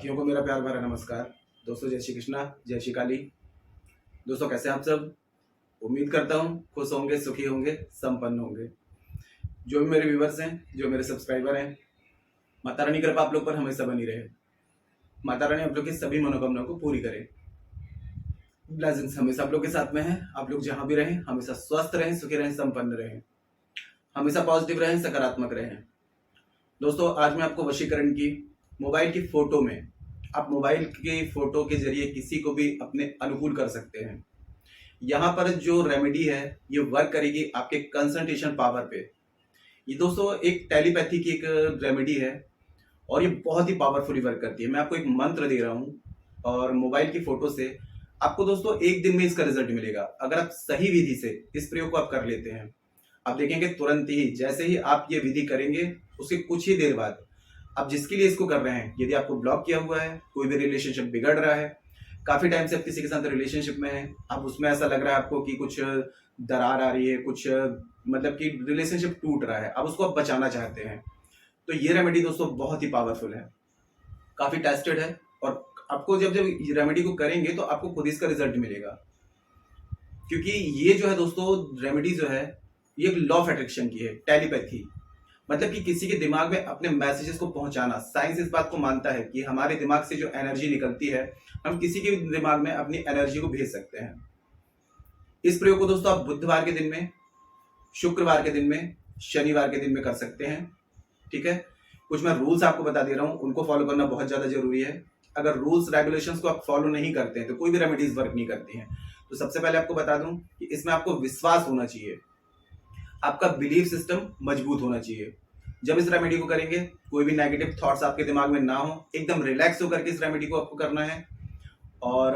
साथियों को मेरा प्यार भरा नमस्कार। दोस्तों जय श्री कृष्णा, जय श्री काली। दोस्तों कैसे हैं आप सब? उम्मीद करता हूँ खुश होंगे, सुखी होंगे, संपन्न होंगे। जो भी मेरे व्यूवर्स हैं, जो मेरे सब्सक्राइबर हैं, माता रानी की कृपा आप लोग पर हमेशा बनी रहे। माता रानी आप लोग की सभी मनोकामनाओं को पूरी करे। ब्लेसिंग्स हमेशा आप लोग के साथ में है। आप लोग जहां भी रहें हमेशा स्वस्थ रहें, सुखी रहें, संपन्न रहें, हमेशा पॉजिटिव रहें, सकारात्मक रहें। दोस्तों आज मैं आपको वशीकरण की मोबाइल की फोटो में, आप मोबाइल की फोटो के जरिए किसी को भी अपने अनुकूल कर सकते हैं। यहाँ पर जो रेमेडी है ये वर्क करेगी आपके कंसंट्रेशन पावर पे। ये दोस्तों एक टेलीपैथी की एक रेमेडी है और ये बहुत ही पावरफुली वर्क करती है। मैं आपको एक मंत्र दे रहा हूँ और मोबाइल की फोटो से आपको दोस्तों एक दिन में इसका रिजल्ट मिलेगा। अगर आप सही विधि से इस प्रयोग को आप कर लेते हैं, आप देखेंगे तुरंत ही, जैसे ही आप ये विधि करेंगे उसके कुछ ही देर बाद आप जिसके लिए इसको कर रहे हैं, यदि आपको ब्लॉक किया हुआ है, कोई भी रिलेशनशिप बिगड़ रहा है, काफी टाइम से आप किसी के साथ रिलेशनशिप में हैं, अब उसमें ऐसा लग रहा है आपको कि कुछ दरार आ रही है, कुछ मतलब कि रिलेशनशिप टूट रहा है, अब उसको आप बचाना चाहते हैं, तो ये रेमेडी दोस्तों बहुत ही पावरफुल है, काफी टेस्टेड है। और आपको जब जब ये रेमेडी को करेंगे तो आपको खुद इसका रिजल्ट मिलेगा। क्योंकि ये जो है दोस्तों रेमेडी जो है ये एक लॉ ऑफ अट्रैक्शन की है, टेलीपैथी, मतलब कि किसी के दिमाग में अपने मैसेजेस को पहुंचाना। साइंस इस बात को मानता है कि हमारे दिमाग से जो एनर्जी निकलती है हम किसी के दिमाग में अपनी एनर्जी को भेज सकते हैं। इस प्रयोग को दोस्तों आप बुधवार के दिन में, शुक्रवार के दिन में, शनिवार के दिन में कर सकते हैं। ठीक है, कुछ मैं रूल्स आपको बता दे रहा हूं, उनको फॉलो करना बहुत ज्यादा जरूरी है। अगर रूल्स रेगुलेशंस को आप फॉलो नहीं करते हैं तो कोई भी रेमेडीज वर्क नहीं करती हैं। तो सबसे पहले आपको बता दूं कि इसमें आपको विश्वास होना चाहिए, आपका बिलीफ सिस्टम मजबूत होना चाहिए। जब इस रेमेडी को करेंगे कोई भी नेगेटिव थॉट्स आपके दिमाग में ना हो, एकदम रिलैक्स होकर के इस रेमेडी को आपको करना है। और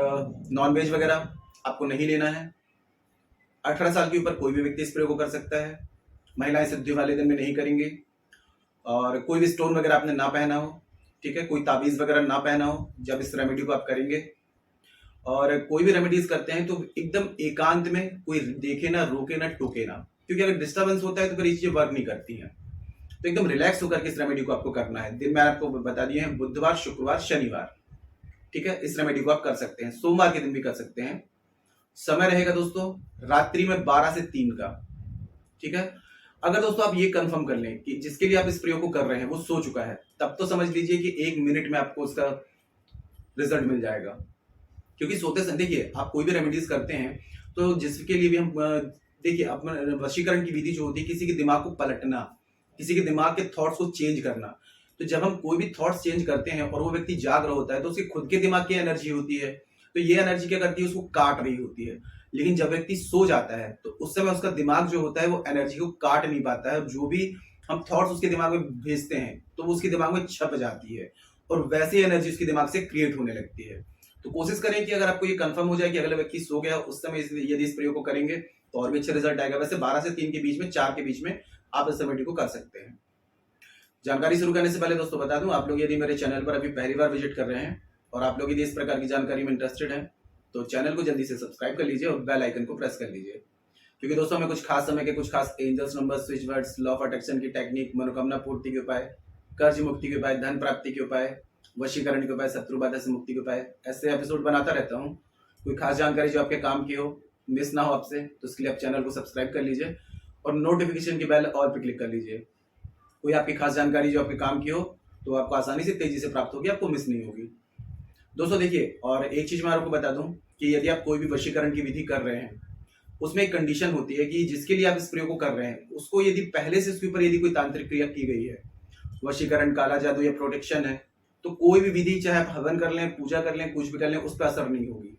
नॉनवेज वगैरह आपको नहीं लेना है। 18 साल के ऊपर कोई भी व्यक्ति इस प्रयोग को कर सकता है। महिलाएं सिद्धि वाले दिन में नहीं करेंगे। और कोई भी स्टोन वगैरह आपने ना पहना हो, ठीक है, कोई ताबीज वगैरह ना पहना हो जब इस रेमेडी को आप करेंगे। और कोई भी रेमेडीज करते हैं तो एकदम एकांत में, कोई देखे ना, रोके ना, टोके ना, क्योंकि अगर डिस्टर्बेंस होता है तो फिर ये चीजें वर्क नहीं करती हैं। तो एकदम रिलैक्स होकर के इस रेमेडी को आपको करना है। दिन मैंने आपको बता दिए हैं, बुधवार, शुक्रवार, शनिवार। ठीक है, इस रेमेडी को आप कर सकते हैं। सोमवार के दिन भी कर सकते हैं। समय रहेगा दोस्तों रात्रि में 12 से 3 का। ठीक है, अगर दोस्तों आप ये कंफर्म कर लें कि जिसके लिए आप इस प्रयोग को कर रहे हैं वो सो चुका है, तब तो समझ लीजिए कि 1 मिनट में आपको उसका रिजल्ट मिल जाएगा। क्योंकि सोते समय देखिए, आप कोई भी रेमेडीज करते हैं तो जिसके लिए भी हम देखिए, अपना वशीकरण की विधि जो होती है किसी के दिमाग को पलटना, किसी के दिमाग के थॉट्स को चेंज करना। तो जब हम कोई भी थॉट्स चेंज करते हैं और वो व्यक्ति जाग रहा होता है तो उसके खुद के दिमाग की एनर्जी होती है, तो ये एनर्जी क्या करती है, उसको काट रही होती है। लेकिन जब व्यक्ति सो जाता है तो उस समय उसका दिमाग जो होता है वो एनर्जी को काट नहीं पाता है। जो भी हम थॉट्स उसके दिमाग में भेजते हैं तो वो उसके दिमाग में छप जाती है और वैसी एनर्जी उसके दिमाग से क्रिएट होने लगती है। तो कोशिश करें कि अगर आपको ये कंफर्म हो जाए कि अगला व्यक्ति सो गया, उस समय यदि इस प्रयोग को करेंगे तो और भी अच्छा रिजल्ट आएगा। वैसे 12 से 3 के बीच में, 4 के बीच में आप इस रेमेडी को कर सकते हैं। जानकारी शुरू करने से पहले दोस्तों बता दूं, आप लोग यदि मेरे चैनल पर अभी पहली बार विजिट कर रहे हैं और आप लोग यदि इस प्रकार की जानकारी में इंटरेस्टेड हैं तो चैनल को जल्दी से सब्सक्राइब कर लीजिए और बेल आइकन को प्रेस कर लीजिए। क्योंकि दोस्तों हमें कुछ खास समय के कुछ खास angels number, switch words, law of attraction की टेक्निक, मनोकामना पूर्ति के उपाय, कर्ज मुक्ति के उपाय, धन प्राप्ति के उपाय, वशीकरण के उपाय, शत्रु बाधा से मुक्ति के उपाय, ऐसे एपिसोड बनाता रहता हूँ। कोई खास जानकारी जो आपके काम की हो, मिस ना हो आपसे, तो इसके लिए आप चैनल को सब्सक्राइब कर लीजिए और नोटिफिकेशन की बेल ऑल पे क्लिक कर लीजिए। कोई आपकी खास जानकारी जो आपके काम की हो तो आपको आसानी से, तेजी से प्राप्त होगी, आपको मिस नहीं होगी। दोस्तों देखिए, और एक चीज मैं आपको बता दूं कि यदि आप कोई भी वशीकरण की विधि कर रहे हैं उसमें एक कंडीशन होती है कि जिसके लिए आप इस प्रयोग को कर रहे हैं उसको यदि पहले से उसके ऊपर यदि कोई तांत्रिक क्रिया की गई है, वशीकरण, काला जादू या प्रोटेक्शन है, तो कोई भी विधि, चाहे आप हवन कर लें, पूजा कर लें, कुछ भी कर लें, उस पर असर नहीं होगी,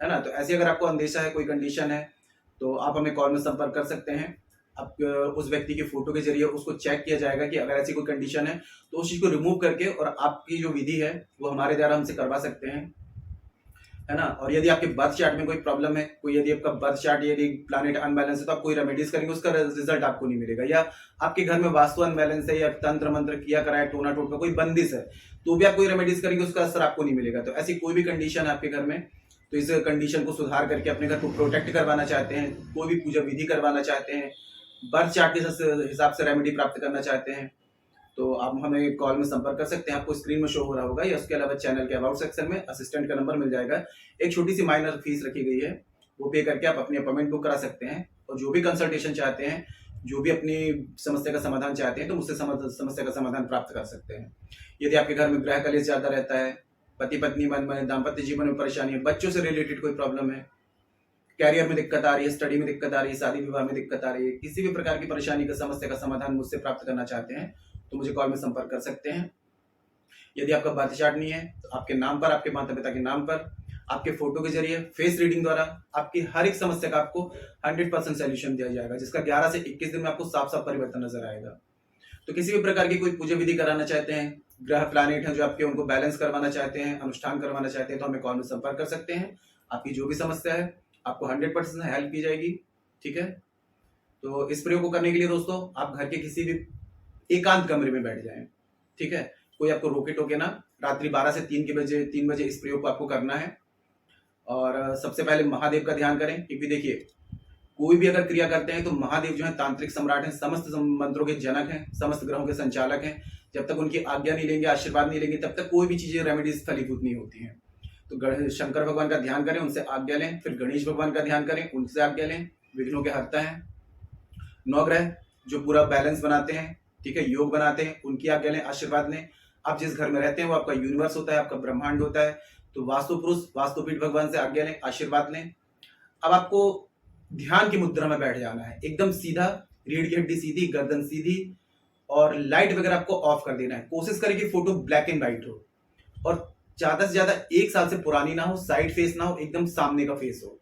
है ना। तो ऐसे अगर आपको अंदेशा है, कोई कंडीशन है, तो आप हमें कॉल में संपर्क कर सकते हैं। आप उस व्यक्ति की फोटो के जरिए उसको चेक किया जाएगा कि अगर ऐसी कोई कंडीशन है तो उस चीज को रिमूव करके और आपकी जो विधि है वो हमारे द्वारा हमसे करवा सकते हैं, है ना। और यदि आपके बर्थ चार्ट में कोई प्रॉब्लम है, कोई यदि आपका बर्थ चार्ट यदि प्लैनेट अनबैलेंस है तो आप कोई रेमेडीज करेंगे उसका रिजल्ट आपको नहीं मिलेगा। या आपके घर में वास्तु अनबैलेंस है या तंत्र मंत्र किया कराए, टोना टोट का कोई बंदिश है, तो भी आप कोई रेमेडीज करेंगे उसका असर आपको नहीं मिलेगा। तो ऐसी कोई भी कंडीशन है आपके घर में तो इस कंडीशन को सुधार करके अपने घर को प्रोटेक्ट करवाना चाहते हैं, कोई भी पूजा विधि करवाना चाहते हैं, बर्थ चार्ट के हिसाब से रेमेडी प्राप्त करना चाहते हैं, तो आप हमें कॉल में संपर्क कर सकते हैं, आपको स्क्रीन में शो हो रहा होगा, या उसके अलावा चैनल के अबाउट सेक्शन में असिस्टेंट का नंबर मिल जाएगा। एक छोटी सी माइनर फीस रखी गई है, वो पे करके आप अपनी अपॉइंटमेंट बुक करा सकते हैं, और जो भी कंसल्टेशन चाहते हैं, जो भी अपनी समस्या का समाधान चाहते हैं, तो मुझसे समस्या का समाधान प्राप्त कर सकते हैं। यदि आपके घर में ग्रह कलेश ज्यादा रहता है, पति पत्नी मन में, दाम्पत्य जीवन में परेशानी है, बच्चों से रिलेटेड कोई प्रॉब्लम है, कैरियर में दिक्कत आ रही है, स्टडी में दिक्कत आ रही है, शादी विवाह में दिक्कत आ रही है, किसी भी प्रकार की परेशानी का समस्या का समाधान मुझसे प्राप्त करना चाहते हैं, तो मुझे कॉल में संपर्क कर सकते हैं। यदि आपका बर्थ चार्ट नहीं है, तो आपके नाम पर, आपके माता पिता के नाम पर, आपके फोटो के जरिए फेस रीडिंग द्वारा आपकी हर एक समस्या का आपको 100% सोल्यूशन दिया जाएगा, जिसका 11 से 21 दिन में आपको साफ साफ परिवर्तन नजर आएगा। तो किसी भी प्रकार की कोई पूजा विधि कराना चाहते हैं, ग्रह प्लैनेट हैं जो आपके, उनको बैलेंस करवाना चाहते हैं, अनुष्ठान करवाना चाहते हैं, तो हमें कॉल में संपर्क कर सकते हैं। आपकी जो भी समस्या है आपको 100% हेल्प की जाएगी। ठीक है, तो इस प्रयोग को करने के लिए दोस्तों आप घर के किसी भी एकांत कमरे में बैठ जाएं। ठीक है, कोई आपको रोके टोके ना, रात्रि 12 से 3 बजे इस प्रयोग को आपको करना है। और सबसे पहले महादेव का ध्यान करें, क्योंकि देखिए कोई भी अगर क्रिया करते हैं तो महादेव जो है तांत्रिक सम्राट हैं, समस्त मंत्रों के जनक हैं, समस्त ग्रहों के संचालक हैं। जब तक उनकी आज्ञा नहीं लेंगे, आशीर्वाद नहीं लेंगे, तब तक कोई भी चीजें रेमेडीज फलीभूत नहीं होती हैं। तो शंकर भगवान का ध्यान करें, उनसे आज्ञा लें। फिर गणेश भगवान का ध्यान करें, उनसे आज्ञा लें, विघ्नों के हरता है। 9 ग्रह जो पूरा बैलेंस बनाते हैं, ठीक है, योग बनाते हैं, उनकी आज्ञा लें, आशीर्वाद लें। आप जिस घर में रहते हैं वो आपका यूनिवर्स होता है, आपका ब्रह्मांड होता है, तो वास्तु पुरुष, वास्तुपीठ भगवान से आज्ञा लें, आशीर्वाद लें। अब आपको ध्यान की मुद्रा में बैठ जाना है, एकदम सीधा, रीढ़ की हड्डी सीधी, गर्दन सीधी, और लाइट वगैरह आपको ऑफ कर देना है। कोशिश करें कि फोटो ब्लैक एंड व्हाइट हो, और ज्यादा से ज्यादा 1 साल से पुरानी ना हो, साइड फेस ना हो, एकदम सामने का फेस हो।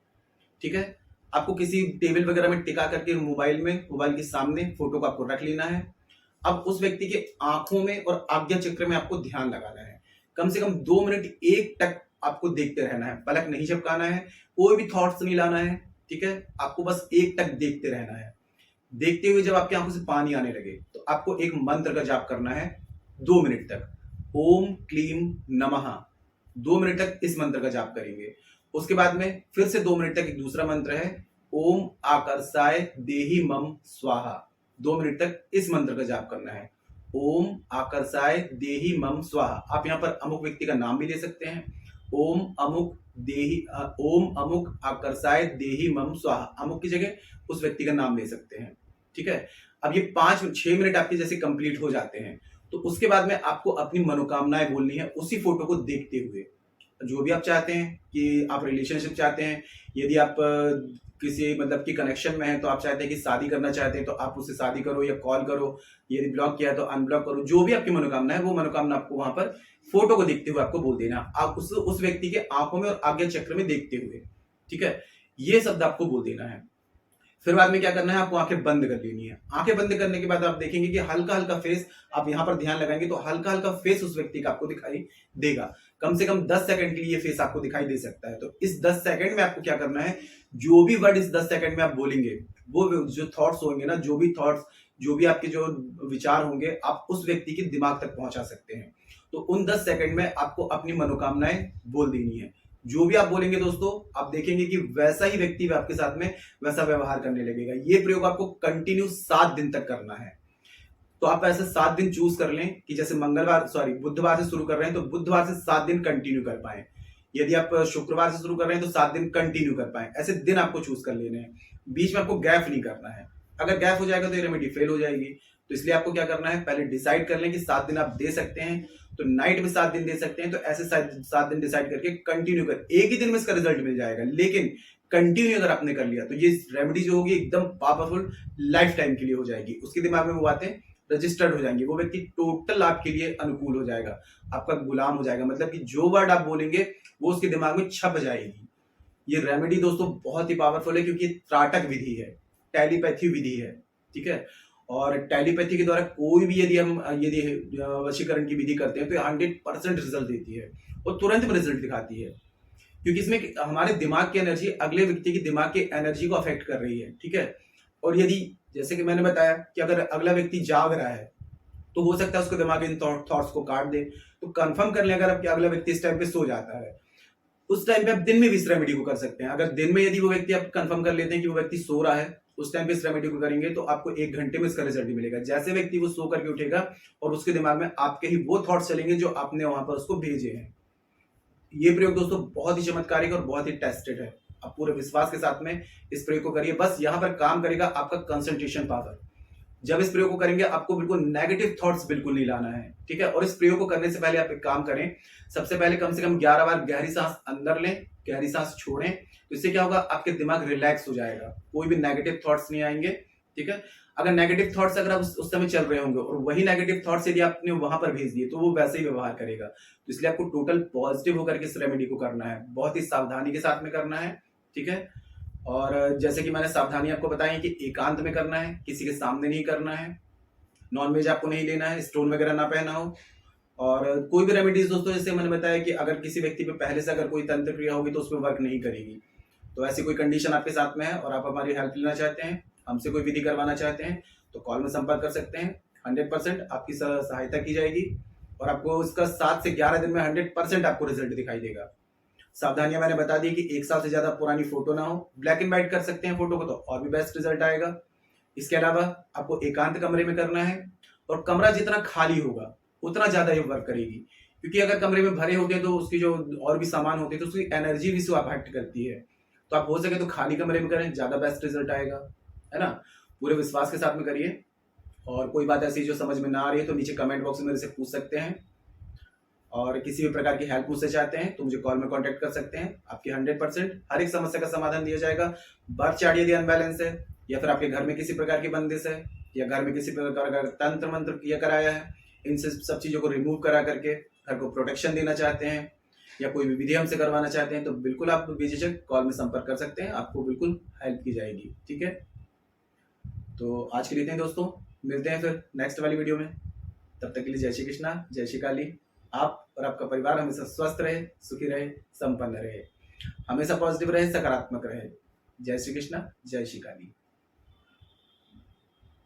ठीक है, आपको किसी टेबल वगैरह में टिका करके मोबाइल के सामने फोटो को आपको रख लेना है। अब उस व्यक्ति के आंखों में और आज्ञा चक्र में आपको ध्यान लगाना है। कम से कम 2 मिनट एक टक आपको देखते रहना है, पलक नहीं झपकाना है, कोई भी थॉट्स नहीं लाना है। ठीक है, आपको बस एक टक देखते रहना है। देखते हुए जब आपकी आंखों से पानी आने लगे तो आपको एक मंत्र का जाप करना है 2 मिनट तक, ओम क्लीम नमः। 2 मिनट तक इस मंत्र का जाप करेंगे। उसके बाद में फिर से 2 मिनट तक एक दूसरा मंत्र है, ओम आकर्षाय देहि मम स्वाहा। 2 मिनट तक इस मंत्र का जाप करना है, ओम आकर्षाय देहि मम स्वाहा। आप यहाँ पर अमुक व्यक्ति का नाम भी ले सकते हैं, ओम अमुक आकर्षाय देहि मम स्वाहा। अमुक की जगह उस व्यक्ति का नाम ले सकते हैं। ठीक है, अब ये 5-6 मिनट आपके जैसे कंप्लीट हो जाते हैं, तो उसके बाद में आपको अपनी मनोकामनाएं बोलनी है उसी फोटो को देखते हुए। जो भी आप चाहते हैं, कि आप रिलेशनशिप चाहते हैं, यदि आप किसी मतलब की कनेक्शन में है, तो आप चाहते हैं कि शादी करना चाहते हैं, तो आप उससे शादी करो या कॉल करो, यदि ब्लॉक किया है तो अनब्लॉक करो। जो भी आपकी मनोकामना है, वो मनोकामना आपको वहां पर फोटो को देखते हुए आपको बोल देना, आप उस व्यक्ति के आंखों में और आज्ञा चक्र में देखते हुए। ठीक है, ये शब्द आपको बोल देना है। फिर बाद में क्या करना है, आपको आंखें बंद कर लेनी है। आंखें बंद करने के बाद आप देखेंगे कि हल्का हल्का फेस, आप यहाँ पर ध्यान लगाएंगे तो हल्का हल्का फेस उस व्यक्ति का आपको दिखाई देगा। कम से कम 10 सेकंड के लिए ये फेस आपको दिखाई दे सकता है। तो इस 10 सेकंड में आपको क्या करना है, जो भी वर्ड इस 10 सेकंड में आप बोलेंगे, वो जो थॉट्स होंगे ना, जो भी थॉट्स, जो भी आपके जो विचार होंगे, आप उस व्यक्ति के दिमाग तक पहुंचा सकते हैं। तो उन 10 सेकंड में आपको अपनी मनोकामनाएं बोल देनी है। जो भी आप बोलेंगे दोस्तों, आप देखेंगे कि वैसा ही व्यक्ति आपके साथ में वैसा व्यवहार करने लगेगा। ये प्रयोग आपको कंटिन्यू 7 दिन तक करना है। तो आप ऐसे 7 दिन चूज कर लें कि जैसे बुधवार से शुरू कर रहे हैं तो बुधवार से 7 दिन कंटिन्यू कर पाए। यदि आप शुक्रवार से शुरू कर रहे हैं तो 7 दिन कंटिन्यू कर पाए। ऐसे दिन आपको चूज कर लेने हैं, बीच में आपको गैप नहीं करना है। अगर गैप हो जाएगा तो ये रेमेडी फेल हो जाएगी। तो इसलिए आपको क्या करना है, पहले डिसाइड कर लें कि 7 दिन आप दे सकते हैं, तो नाइट में 7 दिन दे सकते हैं, तो ऐसे 7 दिन डिसाइड करके कंटिन्यू कर। एक ही दिन में इसका रिजल्ट मिल जाएगा, लेकिन कंटिन्यू अगर आपने कर लिया तो ये रेमेडी जो होगी एकदम पावरफुल, लाइफ टाइम के लिए हो जाएगी। उसके दिमाग में वो बातें रजिस्टर्ड हो जाएंगी, वो व्यक्ति टोटल आपके लिए अनुकूल हो जाएगा, आपका गुलाम हो जाएगा। मतलब कि जो वर्ड आप बोलेंगे वो उसके दिमाग में छप जाएगी। ये रेमेडी दोस्तों बहुत ही पावरफुल है, क्योंकि त्राटक विधि है, टेलीपैथी विधि है। ठीक है, और टेलीपैथी के द्वारा कोई भी यदि वशीकरण की विधि करते हैं तो 100% रिजल्ट देती है और तुरंत में रिजल्ट दिखाती है, क्योंकि इसमें हमारे दिमाग की एनर्जी अगले व्यक्ति की दिमाग की एनर्जी को अफेक्ट कर रही है। ठीक है, और यदि जैसे कि मैंने बताया कि अगर अगला व्यक्ति जाग रहा है तो हो सकता है उसके दिमाग इन थॉट्स को काट दे। तो कंफर्म कर लें, अगर अगला व्यक्ति इस टाइम पे सो जाता है, उस टाइम पे आप दिन में भी इस रेमेडी को कर सकते हैं। अगर दिन में यदि वो व्यक्ति आप कंफर्म कर लेते हैं कि वो व्यक्ति सो रहा है, उस टाइम पे इस रेमेडी को करेंगे तो आपको 1 घंटे में इसका रिजल्ट मिलेगा। जैसे व्यक्ति वो सो करके उठेगा और उसके दिमाग में आपके ही वो थॉट्स चलेंगे जो आपने वहां पर उसको भेजे हैं। ये प्रयोग दोस्तों बहुत ही चमत्कारिक और बहुत ही टेस्टेड है। आप पूरे विश्वास के साथ में इस प्रयोग को करिए। बस यहाँ पर काम करेगा आपका कंसंट्रेशन पावर। जब इस प्रयोग को करेंगे आपको बिल्कुल नेगेटिव थॉट्स बिल्कुल नहीं लाना है, ठीक है। और इस प्रयोग को करने से पहले आप एक काम करें, सबसे पहले कम से कम 11 बार गहरी सांस अंदर लें, गहरी सांस छोड़ें। तो इससे क्या होगा, आपके दिमाग रिलैक्स हो जाएगा, कोई भी नेगेटिव थॉट्स नहीं आएंगे, ठीक है। अगर नेगेटिव थॉट्स अगर आप उस समय चल रहे होंगे और वही नेगेटिव थॉट्स यदि आपने वहां पर भेज दिए तो वो वैसे ही व्यवहार करेगा। तो इसलिए आपको टोटल पॉजिटिव होकर के इस रेमेडी को करना है, बहुत ही सावधानी के साथ में करना है, ठीक है। और जैसे कि मैंने सावधानी आपको बताई कि एकांत में करना है, किसी के सामने नहीं करना है, नॉनवेज आपको नहीं लेना है, स्टोन वगैरह ना पहना हो। और कोई भी रेमेडीज दोस्तों जैसे मैंने बताया कि अगर किसी व्यक्ति पे पहले से अगर कोई तंत्र क्रिया होगी तो उसमें वर्क नहीं करेगी। तो ऐसी कोई कंडीशन आपके साथ में है और आप हमारी हेल्प लेना चाहते हैं, हमसे कोई विधि करवाना चाहते हैं तो कॉल में संपर्क कर सकते हैं। 100% आपकी सहायता की जाएगी और आपको इसका 7 से 11 दिन में 100% आपको रिजल्ट दिखाई देगा। सावधानियां मैंने बता दी कि 1 साल से ज्यादा पुरानी फोटो ना हो, ब्लैक एंड व्हाइट कर सकते हैं फोटो को तो और भी बेस्ट रिजल्ट आएगा। इसके अलावा आपको एकांत कमरे में करना है और कमरा जितना खाली होगा उतना ज्यादा ये वर्क करेगी, क्योंकि अगर कमरे में भरे होते हैं तो उसकी जो और भी सामान होते हैं तो उसकी एनर्जी भी अफेक्ट करती है। तो आप हो सके तो खाली कमरे में करें, ज्यादा बेस्ट रिजल्ट आएगा, है ना। पूरे विश्वास के साथ में करिए। और कोई बात ऐसी जो समझ में ना आ रही है तो नीचे कमेंट बॉक्स में मेरे से पूछ सकते हैं। और किसी भी प्रकार की हेल्प मुझसे चाहते हैं तो मुझे कॉल में कांटेक्ट कर सकते हैं। आपकी 100% हर एक समस्या का समाधान दिया जाएगा। बर्थ चार्ट यदि अनबैलेंस है या फिर आपके घर में किसी प्रकार की बंदिश है या घर में किसी प्रकार का तंत्र मंत्र किया कराया है, इन सब चीजों को रिमूव करा करके घर को प्रोटेक्शन देना चाहते हैं या कोई भी विधि हमसे करवाना चाहते हैं तो बिल्कुल आप बेझिझक कॉल में संपर्क कर सकते हैं, आपको बिल्कुल हेल्प की जाएगी, ठीक है। तो आज के लिए इतने ही दोस्तों, मिलते हैं फिर नेक्स्ट वाली वीडियो में। तब तक के लिए जय श्री कृष्णा, जय श्री काली। आप और आपका परिवार हमेशा स्वस्थ रहे, सुखी रहे, संपन्न रहे, हमेशा पॉजिटिव रहे, सकारात्मक रहे। जय श्री कृष्णा, जय श्री काली।